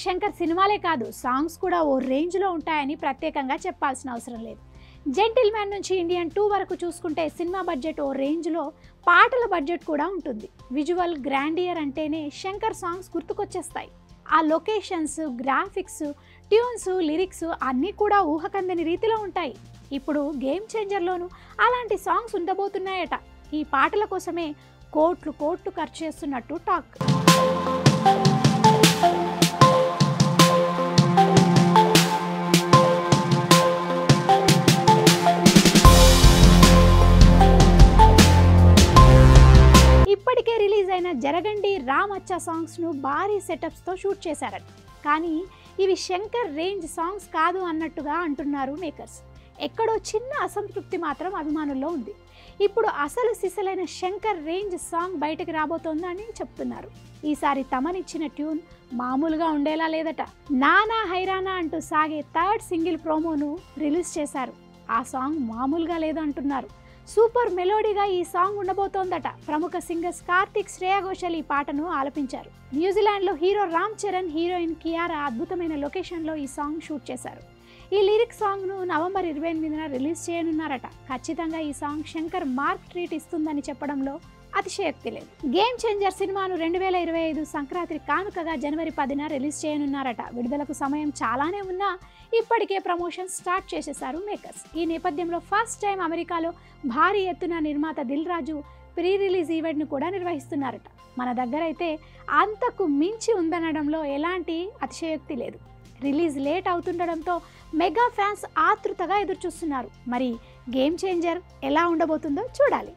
శంకర్ సినిమాలే కాదు సాంగ్స్ కూడా ఓ రేంజ్లో ఉంటాయని ప్రత్యేకంగా చెప్పాల్సిన అవసరం లేదు. జెంటిల్‌మ్యాన్ నుంచి ఇండియన్ 2 వరకు చూసుకుంటే సినిమా బడ్జెట్ ఓ రేంజ్లో, పాటల బడ్జెట్ కూడా ఉంటుంది. విజువల్ గ్రాండియర్ అంటేనే శంకర్ సాంగ్స్ గుర్తుకొచ్చేస్తాయి. ఆ లొకేషన్స్, గ్రాఫిక్స్, ట్యూన్స్, లిరిక్స్ అన్నీ కూడా ఊహకందని రీతిలో ఉంటాయి. ఇప్పుడు గేమ్ చేంజర్లోనూ అలాంటి సాంగ్స్ ఉండబోతున్నాయట. ఈ పాటల కోసమే కోట్లు ఖర్చు చేస్తున్నట్టు టాక్. ఇప్పటికే రిలీజ్ అయిన జరగండి, రామ్ అచ్చా సాంగ్స్ను భారీ సెటప్స్తో షూట్ చేశారట. కానీ ఇవి శంకర్ రేంజ్ సాంగ్స్ కాదు అన్నట్టుగా అంటున్నారు మేకర్స్. ఎక్కడో చిన్న అసంతృప్తి మాత్రం అభిమానుల్లో ఉంది. ఇప్పుడు అసలు సిసలైన శంకర్ రేంజ్ సాంగ్ బయటకు రాబోతోందని చెప్తున్నారు. ఈసారి తమనిచ్చిన ట్యూన్ మామూలుగా ఉండేలా లేదట. నానా హైరానా అంటూ సాగే థర్డ్ సింగిల్ ప్రోమోను రిలీజ్ చేశారు. ఆ సాంగ్ మామూలుగా లేదంటున్నారు. సూపర్ మెలోడీగా ఈ సాంగ్ ఉండబోతోందట. ప్రముఖ సింగర్స్ కార్తిక్, శ్రేయా ఘోషల్ ఈ పాటను ఆలపించారు. న్యూజిలాండ్లో హీరో రామ్ చరణ్, హీరోయిన్ కియారా అద్భుతమైన లొకేషన్లో ఈ సాంగ్ షూట్ చేశారు. ఈ లిరిక్ సాంగ్ను నవంబర్ 28న రిలీజ్ చేయనున్నారట. ఖచ్చితంగా ఈ సాంగ్ శంకర్ మార్క్ ట్రీట్ ఇస్తుందని చెప్పడంలో అతిశయోక్తి లేదు. గేమ్ చేంజర్ సినిమాను 2025 సంక్రాంతి కానుకగా జనవరి 10న రిలీజ్ చేయనున్నారట. విడుదలకు సమయం చాలానే ఉన్నా ఇప్పటికే ప్రమోషన్ స్టార్ట్ చేసేశారు మేకర్స్. ఈ నేపథ్యంలో ఫస్ట్ టైం అమెరికాలో భారీ ఎత్తున నిర్మాత దిల్ రాజు ప్రీ రిలీజ్ ఈవెంట్ను కూడా నిర్వహిస్తున్నారట. మన దగ్గర అయితే అంతకు మించి ఉందనడంలో ఎలాంటి అతిశయోక్తి లేదు. రిలీజ్ లేట్ అవుతుండడంతో మెగా ఫ్యాన్స్ ఆతృతగా ఎదురుచూస్తున్నారు. మరి గేమ్ చేంజర్ ఎలా ఉండబోతుందో చూడాలి.